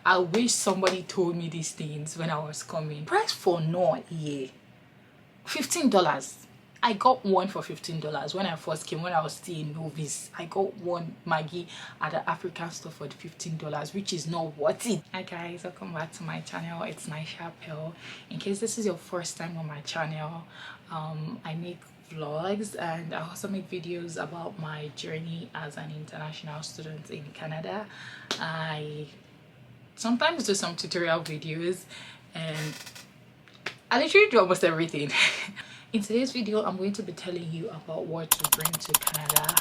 I wish somebody told me these things when I was coming. Price for no here, $15. I got one for $15 when I first came, when I was still a novice. I got one Maggie at the African store for the $15, which is not worth it. Hi guys, welcome back to my channel. It's Naisha Pearl. In case this is your first time on my channel, I make vlogs and I also make videos about my journey as an international student in Canada. I sometimes do some tutorial videos and I literally do almost everything. In today's video, I'm going to be telling you about what to bring to Canada,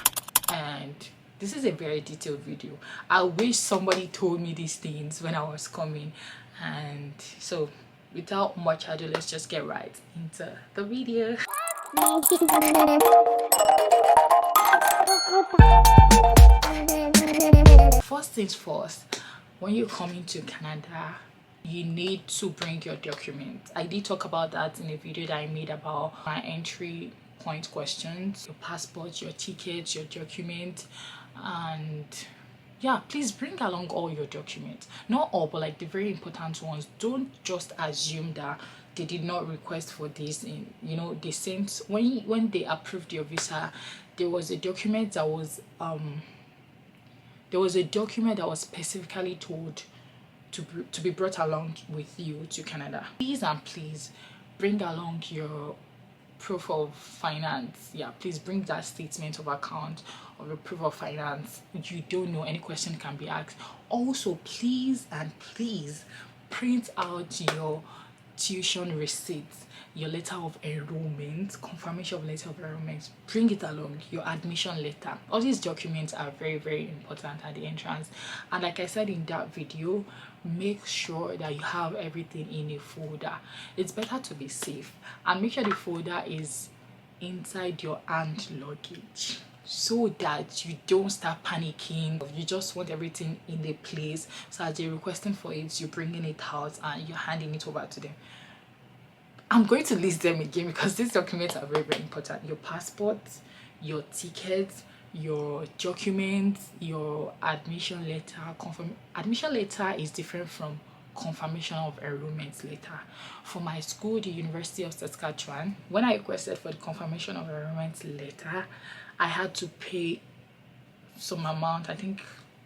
and this is a very detailed video. I wish somebody told me these things when I was coming, and so without much ado, let's just get right into the video. First things first, when you're coming to Canada, you need to bring your documents. I did talk about that in a video that I made about my entry point questions: your passport, your tickets, your document, and yeah, please bring along all your documents. Not all, but like the very important ones. Don't just assume that they did not request for this. In, you know, they sent when they approved your visa, there was a document that was specifically told to be brought along with you to Canada. Please and please bring along your proof of finance. Yeah, please bring that statement of account or a proof of finance. You don't know, any question can be asked. Also, please and please print out your tuition receipts, your letter of enrollment, confirmation of letter of enrollment. Bring it along, your admission letter. All these documents are very, very important at the entrance. And like I said in that video, make sure that you have everything in a folder. It's better to be safe, and make sure the folder is inside your hand luggage, so that you don't start panicking. You just want everything in a place, so as they're requesting for it, you're bringing it out and you're handing it over to them. I'm going to list them again because these documents are very, very important. Your passport, your tickets, your documents, your admission letter. Admission letter is different from confirmation of enrollment letter. For my school, the University of Saskatchewan, when I requested for the confirmation of enrollment letter, I had to pay some amount, I think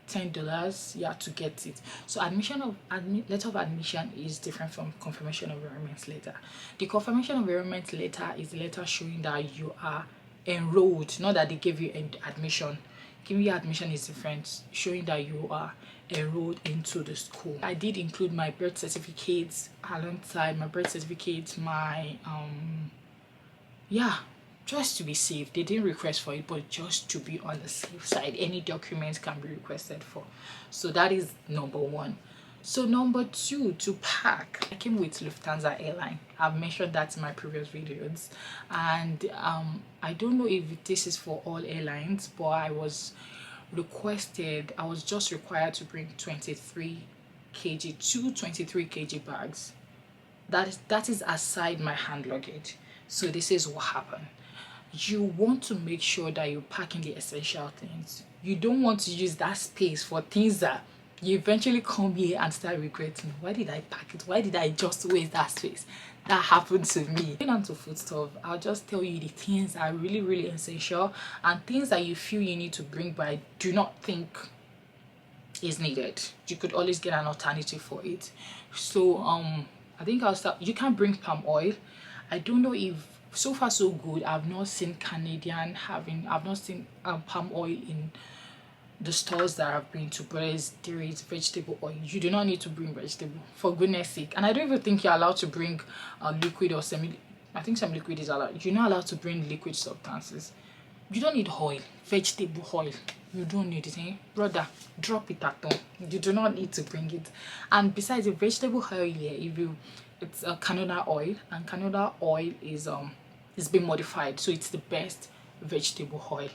$10, yeah, to get it. So letter of admission is different from confirmation of enrollment letter. The confirmation of enrollment letter is a letter showing that you are enrolled, not that they gave you admission. Giving you admission is different, showing that you are enrolled into the school. I did include my birth certificates alongside my birth certificates, my yeah, just to be safe. They didn't request for it, but just to be on the safe side, any documents can be requested for. So that is number one. So number two, to pack. I came with Lufthansa airline. I've mentioned that in my previous videos, and I don't know if this is for all airlines, but I was just required to bring 23 kg bags. That is aside my hand luggage. So this is what happened. You want to make sure that you're packing the essential things. You don't want to use that space for things that you eventually come here and start regretting. Why did I pack it? Why did I just waste that space? That happened to me. Going on to food stuff, I'll just tell you the things that are really, really essential and things that you feel you need to bring but I do not think is needed. You could always get an alternative for it. So I think I'll start. You can bring palm oil. I don't know if so far so good. I've not seen palm oil in the stores that I've been to, but there is vegetable oil. You do not need to bring vegetable, for goodness sake. And I don't even think you're allowed to bring liquid or I think some liquid is allowed. You're not allowed to bring liquid substances. You don't need oil, vegetable oil. You don't need it, eh? Brother, drop it at home. You do not need to bring it. And besides the vegetable oil here, it's a canola oil, and canola oil is been modified, so it's the best vegetable oil.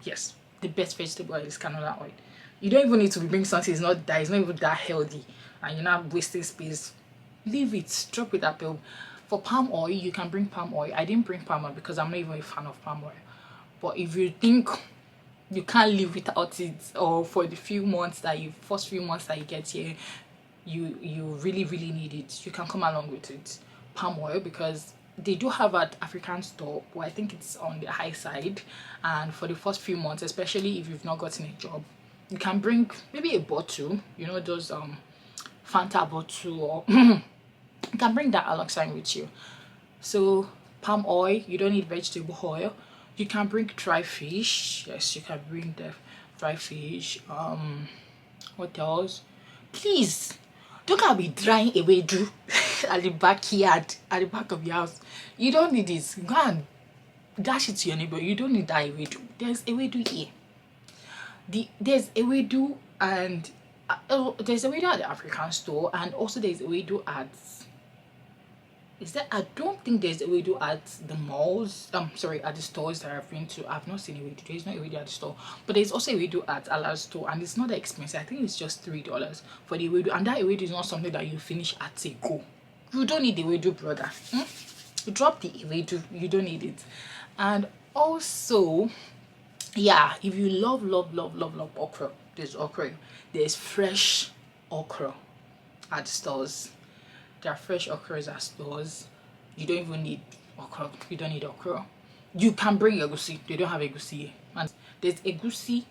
Yes, the best vegetable oil is canola oil. You don't even need to bring something it's not even that healthy, and you're not wasting space. Leave it, drop it at home. For palm oil, you can bring palm oil. I didn't bring palm oil because I'm not even a fan of palm oil. But if you think you can't live without it, or for the first few months that you get here, you really need it, you can come along with it. Palm oil, because they do have at African store, but I think it's on the high side. And for the first few months, especially if you've not gotten a job, you can bring maybe a bottle, you know, those Fanta bottle, or you can bring that alongside with you. So palm oil, you don't need vegetable oil. You can bring dry fish. Yes, you can bring the dry fish. What else? Please don't gotta be drying ewedu at the backyard, at the back of your house. You don't need this. Go and dash it to your neighbor. You don't need that ewedu. There's ewedu here. There's ewedu, and there's ewedu at the African store, and also there's ewedu at, is that, I don't think there's ewedu at the malls. Sorry, at the stores that I've been to. I've not seen ewedu. There's no ewedu at the store, but there's also ewedu at Ala's store, and it's not that expensive. I think it's just $3 for the ewedu, and that ewedu is not something that you finish at a go. You don't need the ewedu, brother. You drop the ewedu. You don't need it. And also, yeah, if you love okra, there's okra. There's fresh okra at stores. There are fresh okras at stores. You don't even need okra. You don't need okra. You can bring egusi. They don't have egusi here. And there's egusi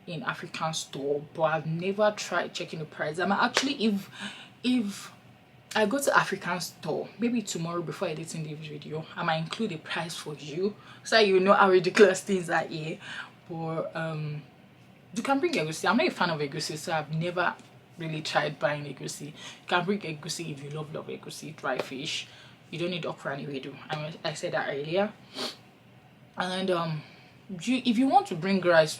in African store, but I've never tried checking the price. I'm actually, if I go to African store, maybe tomorrow before editing this video, I might include a price for you, so you know how ridiculous things are here. But you can bring egusi. I'm not a fan of egusi, so I've never really tried buying egusi. You can bring egusi if you love egusi, dry fish. You don't need okra anyway, I said that earlier. And if you want to bring rice,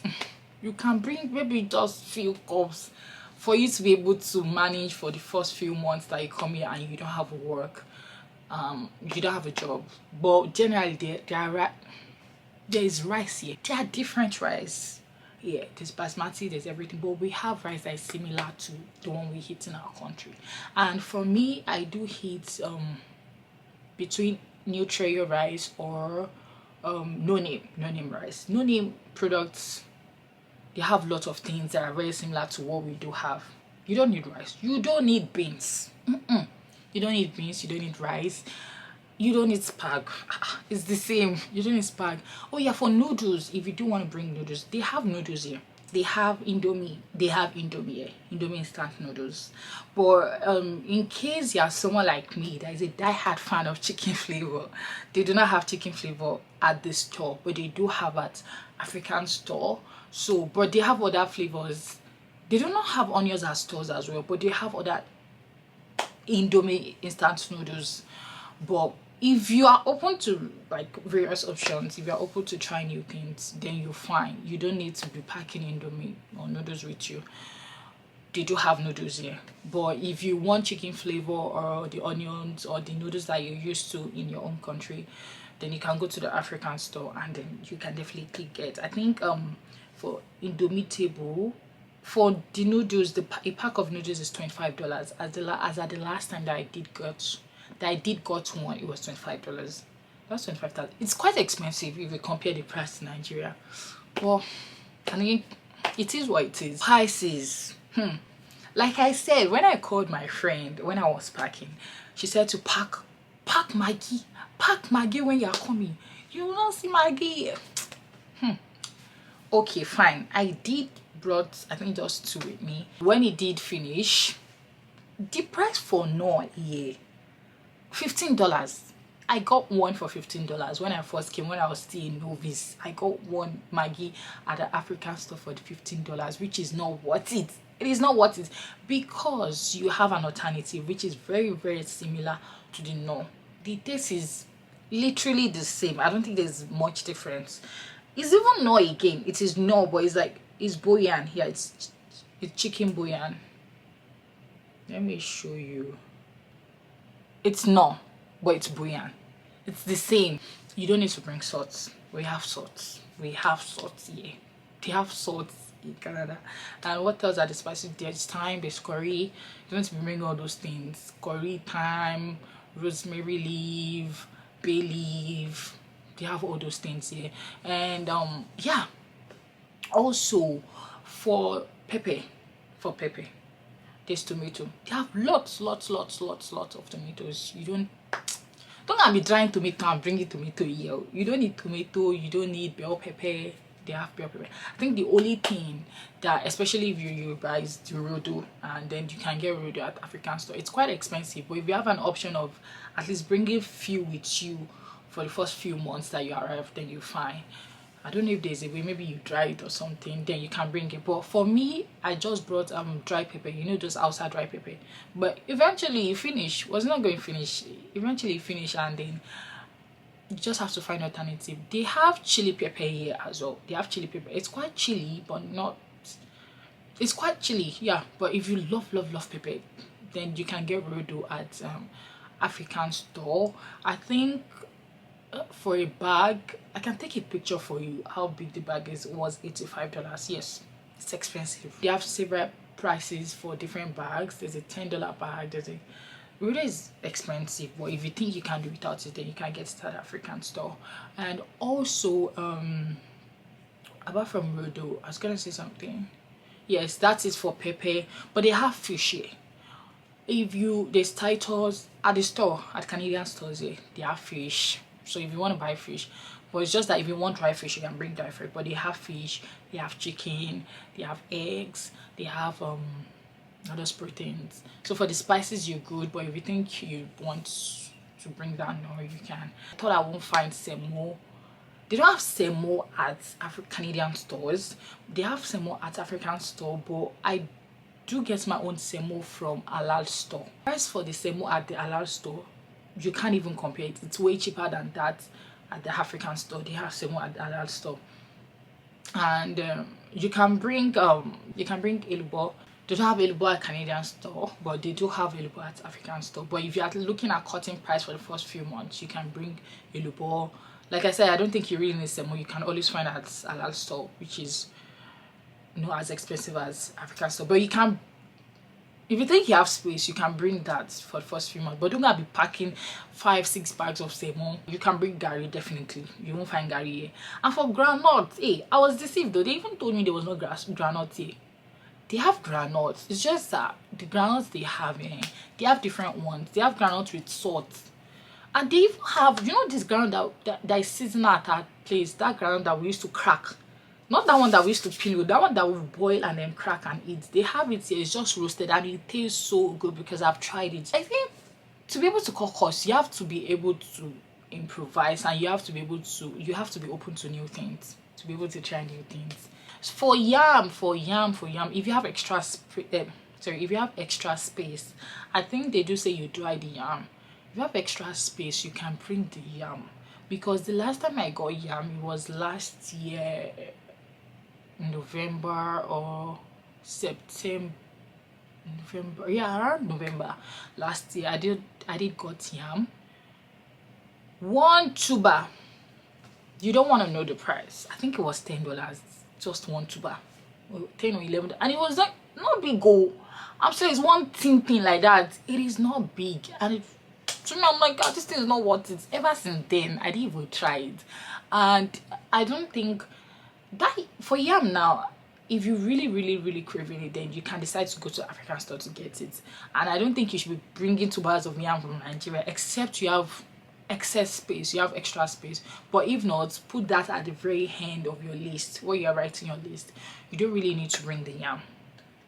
you can bring maybe just few cups for you to be able to manage for the first few months that you come here and you don't have work, you don't have a job. But generally there is rice here. There are different rice. Yeah, there's basmati, there's everything, but we have rice that is similar to the one we eat in our country. And for me, I do eat between Nutreo rice or no name rice. No name products, they have lots of things that are very similar to what we do have. You don't need rice. You don't need beans. You don't need beans. You don't need rice. You don't need spag. It's the same. You don't need spag. Oh yeah, for noodles, if you do want to bring noodles, they have noodles here. They have Indomie. They have Indomie here. Indomie instant noodles. But in case you're someone like me that is a die-hard fan of chicken flavor, they do not have chicken flavor at the store, but they do have at African store. So, but they have other flavors. They do not have onions at stores as well, but they have other Indomie instant noodles. But if you are open to like various options, if you are open to try new things, then you're fine. You don't need to be packing Indomie or noodles with you. They do have noodles here. But if you want chicken flavor or the onions or the noodles that you're used to in your own country, then you can go to the African store and then you can definitely get, I think for Indomie table, for the noodles, a pack of noodles is $25. As at the last time that I did got one, it was $25. That's $25. It's quite expensive if you compare the price to Nigeria. Well, I mean, it is what it is. Prices. Like I said, when I called my friend when I was packing, she said to pack Maggie when you're coming. You will not see Maggie. Okay, fine. I did brought, I think, just 2 with me. When it did finish, the price for no here, $15. I got one for $15 when I first came, when I was still a novice. I got one Maggie at the African store for the $15, which is not worth it. It is not worth it because you have an alternative which is very similar to the no. The taste is literally the same. I don't think there's much difference. It's even no again. It is no, but it's like, it's bouillon here. It's chicken bouillon. Let me show you. It's no, but it's bouillon. It's the same. You don't need to bring salt. We have salt. We have salt here. They have salt in Canada. And what else are the spices? There's thyme, there's curry. You don't need to bring all those things. Curry, thyme, rosemary leaf, bay leaf. They have all those things here. And yeah. Also for pepper. there's tomato. They have lots of tomatoes. You don't gonna be drying tomato and bringing tomato here. You don't need tomato, you don't need bell pepper. They have bell pepper. I think the only thing that, especially if you buy, is the rodo, and then you can get rodo at African store. It's quite expensive, but if you have an option of at least bringing few with you for the first few months that you arrive, then you're fine. I don't know if there's a way, maybe you dry it or something, then you can bring it. But for me, I just brought dry pepper, you know, those outside dry pepper. But eventually it finished. Was not going to finish. Eventually it finished, and then you just have to find alternative. They have chili pepper here as well. They have chili pepper. It's quite chili, but not, it's quite chili, yeah. But if you love pepper, then you can get rodo at African store. I think for a bag, I can take a picture for you how big the bag is. It was $85. Yes, it's expensive. They have several prices for different bags. There's a $10 bag, there's a, Rudo is expensive, but if you think you can do without it, then you can get it at African store. And also apart from Rudo, I was gonna say something. Yes, that is for pepper, but they have fish here. If you, there's Titus at the store, at Canadian stores here, they have fish. So if you want to buy fish, but it's just that if you want dry fish, you can bring dry fish. But they have fish, they have chicken, they have eggs, they have other proteins. So for the spices, you're good. But if you think you want to bring that, no, you can. I thought I won't find semo. They don't have semo at Canadian stores. They have semo at African store, but I do get my own semo from halal store. Price for the semo at the halal store, you can't even compare it. It's way cheaper than that at the African store. They have semo at the halal store, and you can bring elubo. They don't have elubo at Canadian store, but they do have elubo at African store. But if you are looking at cutting price for the first few months, you can bring elubo. Like I said, I don't think you really need semo. You can always find at halal store, which is not as expensive as African store. But you can, if you think you have space, you can bring that for the first few months. But don't be packing 5-6 bags of semo. You can bring gari, definitely. You won't find gari here. And for groundnuts, hey, I was deceived though. They even told me there was no groundnut here. They have groundnuts. It's just that the groundnuts they have here, they have different ones. They have groundnuts with salt. And they even have, you know, this ground that is seasonal at that place. That ground that we used to crack. Not that one that we used to peel, that one that we boil and then crack and eat. They have it here. It's just roasted and it tastes so good because I've tried it. I think to be able to cook us, you have to be able to improvise, and you have to be open to new things, to be able to try new things. For yam, if you have extra space, I think they do say you dry the yam. If you have extra space, you can bring the yam, because the last time I got yam, it was last year November or September, November, yeah, around November last year. I did got yam, one tuber. You don't want to know the price. I think it was $10, just one tuber, 10 or 11, and it was like not big. I'm saying it's one thin thing like that. It is not big, and it, to me, I'm like, God, this thing is not worth it. Ever since then, I didn't even try it, and I don't think that for yam now, if you really craving it, then you can decide to go to African store to get it. And I don't think you should be bringing 2 bars of yam from Nigeria, except you have excess space, you have extra space. But if not, put that at the very end of your list where you are writing your list. You don't really need to bring the yam,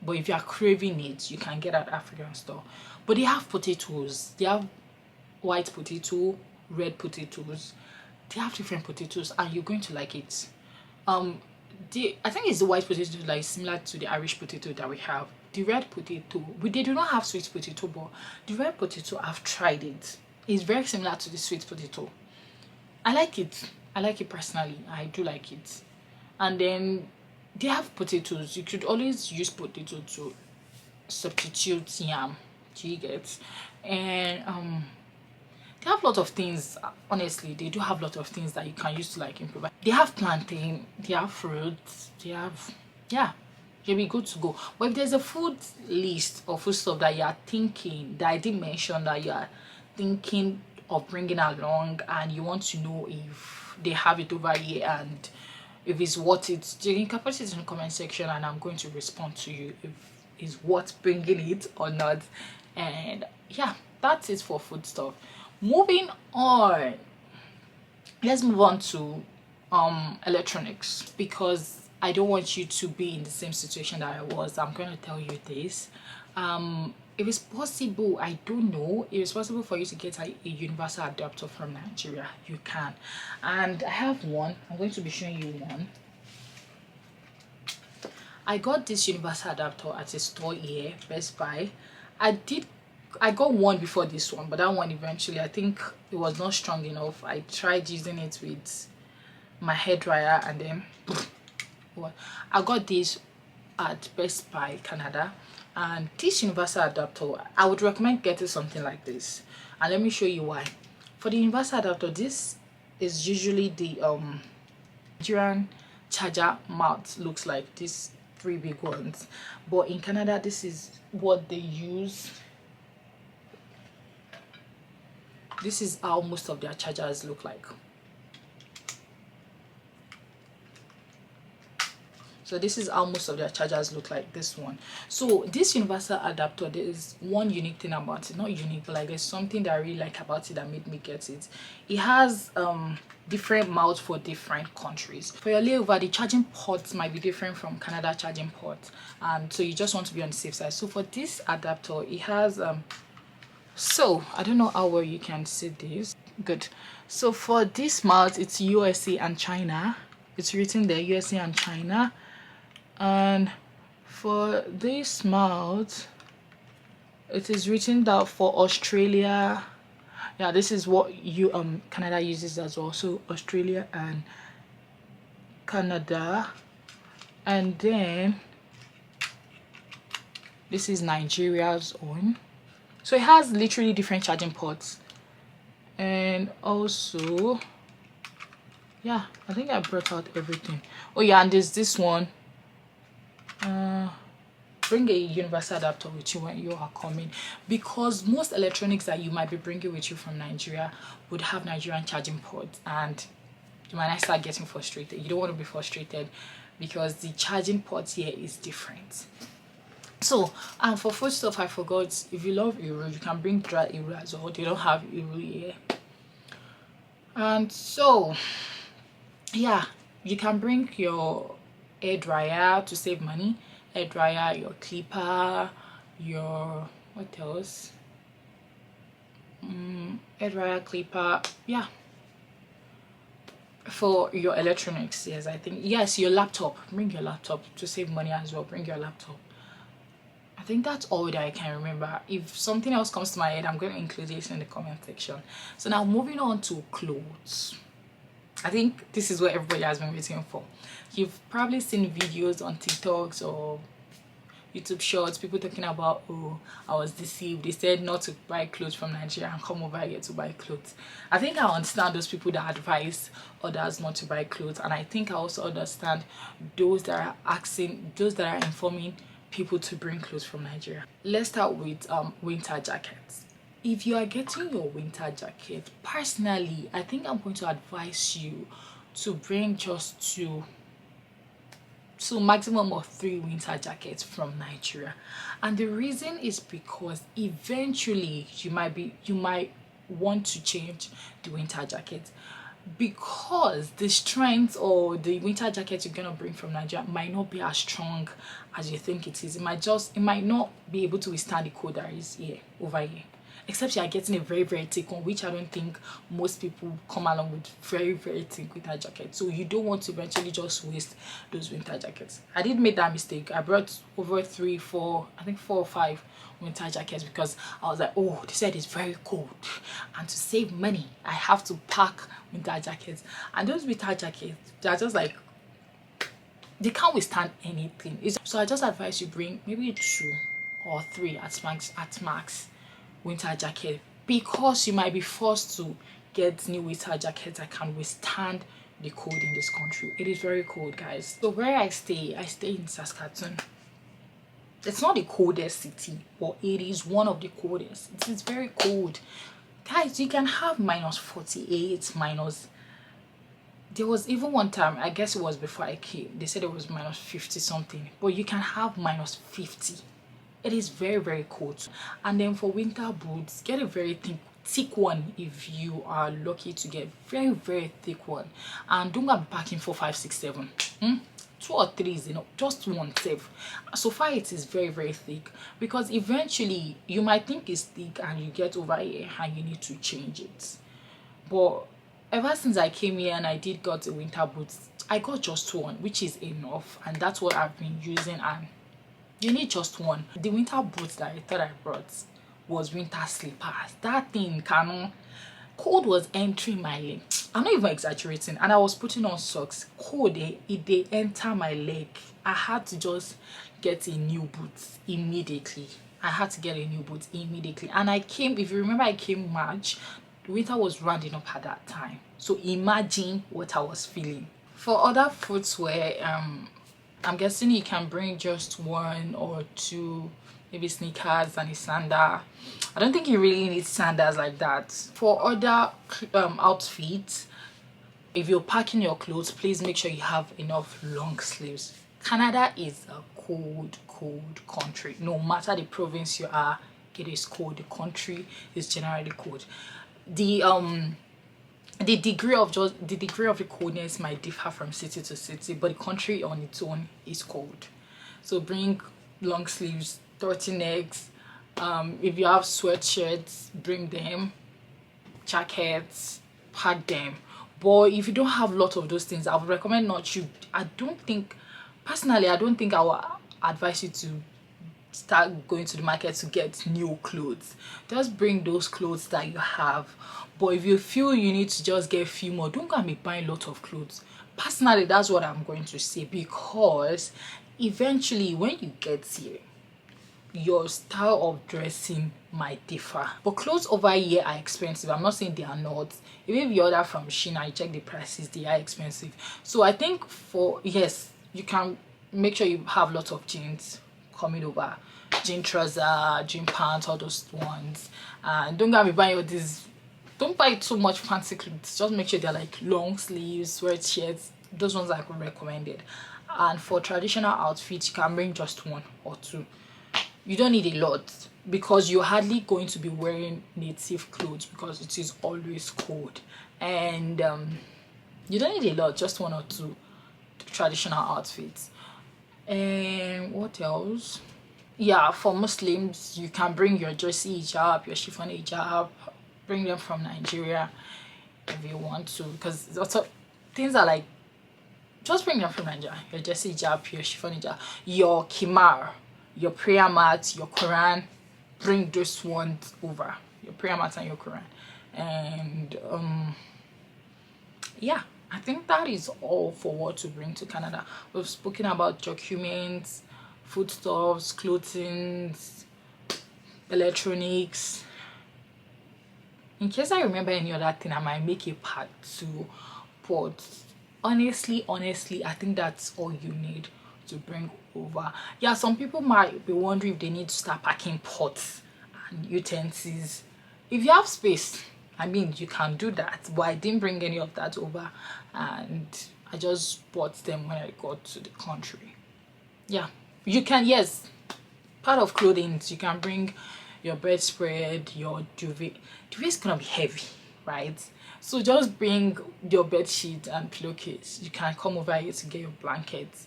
but if you are craving it, you can get at African store. But they have potatoes. They have white potato, red potatoes. They have different potatoes, and you're going to like it. I think it's the white potato that is similar to the Irish potato that we have. The red potato, they do not have sweet potato, but the red potato, I've tried it. It's very similar to the sweet potato. I like it. I like it personally. I do like it. And then they have potatoes. You could always use potato to substitute yam. Do you get? And they have a lot of things. Honestly, they do have a lot of things that you can use to like improvise. They have plantain, they have fruits, they have, yeah, you'll be good to go. But if there's a food list or food stuff that you are thinking, that I didn't mention, that you are thinking of bringing along, and you want to know if they have it over here and if it's worth it, you can put it in the comment section, and I'm going to respond to you if is worth bringing it or not. And yeah, that's it for food stuff. Moving on, let's move on to electronics, because I don't want you to be in the same situation that I was. I'm going to tell you this. If it's possible, I don't know, if it's possible for you to get a universal adapter from Nigeria, you can. And I have one. I'm going to be showing you one. I got this universal adapter at a store here, Best Buy. I got one before this one, but that one eventually, I think it was not strong enough. I tried using it with my hairdryer, and then well, I got this at Best Buy Canada. And this universal adapter, I would recommend getting something like this, and let me show you why. For the universal adapter, this is usually the Nigerian charger mount, looks like these three big ones, but in Canada this is what they use. This is how most of their chargers look like. So this is how most of their chargers look like, this one. So this universal adapter, there is one unique thing about it. Not unique, but like there's something that I really like about it that made me get it. It has different mouths for different countries. For your layover, the charging ports might be different from Canada charging ports, and so you just want to be on the safe side. So for this adapter, it has so I don't know how well you can see this. Good. So for this mouth, it's USA and China. It's written there, USA and China. And for this mouth, it is written that for Australia. Yeah, this is what Canada uses as well. So Australia and Canada. And then this is Nigeria's own. So it has literally different charging ports. And also, yeah, I think I brought out everything. Oh yeah, and there's this one. Bring a universal adapter with you when you are coming, because most electronics that you might be bringing with you from Nigeria would have Nigerian charging ports, and you might not start getting frustrated. You don't want to be frustrated because the charging port here is different. So, and for food stuff, I forgot, if you love Euro, you can bring dry Euro as well. They don't have Euro here. And so, yeah, you can bring your air dryer to save money. Air dryer, your clipper, your what else? Air dryer, clipper, yeah. For your electronics, yes, I think, yes, your laptop. Bring your laptop to save money as well. Bring your laptop. I think that's all that I can remember. If something else comes to my head, I'm going to include it in the comment section. So now moving on to clothes. I think this is what everybody has been waiting for. You've probably seen videos on TikToks or YouTube shorts, people talking about, oh, I was deceived. They said not to buy clothes from Nigeria and come over here to buy clothes. I think I understand those people that advise others not to buy clothes, and I think I also understand those that are asking, those that are informing people to bring clothes from Nigeria. Let's start with winter jackets. If you are getting your winter jacket, personally, I think I'm going to advise you to bring just two, so maximum of 3 winter jackets from Nigeria. And the reason is because eventually you might want to change the winter jacket, because the strength or the winter jacket you're gonna bring from Nigeria might not be as strong as you think it is. It might not be able to withstand the cold that is here over here, except you are getting a very very thick one, which I don't think most people come along with very very thick winter jackets. So you don't want to eventually just waste those winter jackets. I did make that mistake. I brought over 3, 4, I think 4 or 5 winter jackets, because I was like, oh, they said it's very cold, and to save money I have to pack winter jackets. And those winter jackets, they're just like, they can't withstand anything. So I just advise you bring maybe 2 or 3 at max winter jacket, because you might be forced to get new winter jackets that can withstand the cold in this country. It is very cold, guys. So where I stay in Saskatoon. It's not the coldest city, but it is one of the coldest. It is very cold, guys. You can have -48, minus. There was even one time, I guess it was before I came, they said it was -50 something, but you can have -50. It is very, very cold. And then for winter boots, get a very thick one if you are lucky to get very, very thick one. And don't go and be packing 4, 5, 6, 7. 2 or 3 is enough, just one safe. So far it is very, very thick, because eventually you might think it's thick and you get over here and you need to change it. But ever since I came here and I did got a winter boots, I got just one, which is enough, and that's what I've been using. And you need just one. The winter boots that I thought I brought was winter slippers. That thing cannot. Cold was entering my leg. I'm not even exaggerating. And I was putting on socks. Cold, it they enter my leg. I had to just get a new boot immediately. And I came, if you remember, I came March. Winter was rounding up at that time. So imagine what I was feeling. For other footwear, I'm guessing you can bring just 1 or 2, maybe sneakers and a sandal. I don't think you really need sandals like that. For other outfits, if you're packing your clothes, please make sure you have enough long sleeves. Canada is a cold country. No matter the province you are, it is cold. The country is generally cold. The degree of the coldness might differ from city to city, but the country on its own is cold. So bring long sleeves, turtlenecks. If you have sweatshirts, bring them. Jackets, pack them. But if you don't have a lot of those things, I would recommend not you. Personally, I don't think I will advise you to start going to the market to get new clothes. Just bring those clothes that you have. But if you feel you need to just get a few more, don't go and be buying a lot of clothes. Personally, that's what I'm going to say, because eventually when you get here, your style of dressing might differ. But clothes over here are expensive. I'm not saying they are not. Even if you order from Shein, I check the prices, they are expensive. So I think yes, you can make sure you have lots of jeans coming over, jean trouser, jean pants, all those ones. And don't go and be buying all these. Don't buy too much fancy clothes. Just make sure they're like long sleeves, sweatshirts. Those ones I could recommend it. And for traditional outfits, you can bring just 1 or 2. You don't need a lot, because you're hardly going to be wearing native clothes because it is always cold. And you don't need a lot, just 1 or 2 traditional outfits. And what else? Yeah, for Muslims, you can bring your jersey hijab, your chiffon hijab. Bring them from Nigeria if you want to, because lots of things are like, just bring them from Nigeria. Your jersey hijab, your chiffon hijab, your kimar, your prayer mat, your Quran. Bring those ones over, your prayer mat and your Quran. And yeah, I think that is all for what to bring to Canada. We've spoken about documents, foodstuffs, clothing, electronics. In case I remember any other thing, I might make a part 2. But honestly, I think that's all you need to bring over. Yeah, some people might be wondering if they need to start packing pots and utensils. If you have space, I mean, you can do that. But I didn't bring any of that over, and I just bought them when I got to the country. Yeah, you can, yes, part of clothing, you can bring your bedspread, your duvet. Duvet is gonna be heavy, right? So just bring your bed sheet and pillowcase. You can come over here to get your blankets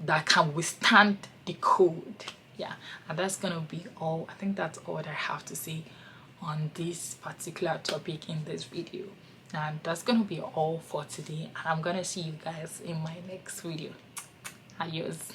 that can withstand the cold. Yeah, and that's gonna be all. I think that's all that I have to say on this particular topic in this video. And that's gonna be all for today. I'm gonna see you guys in my next video. Adios.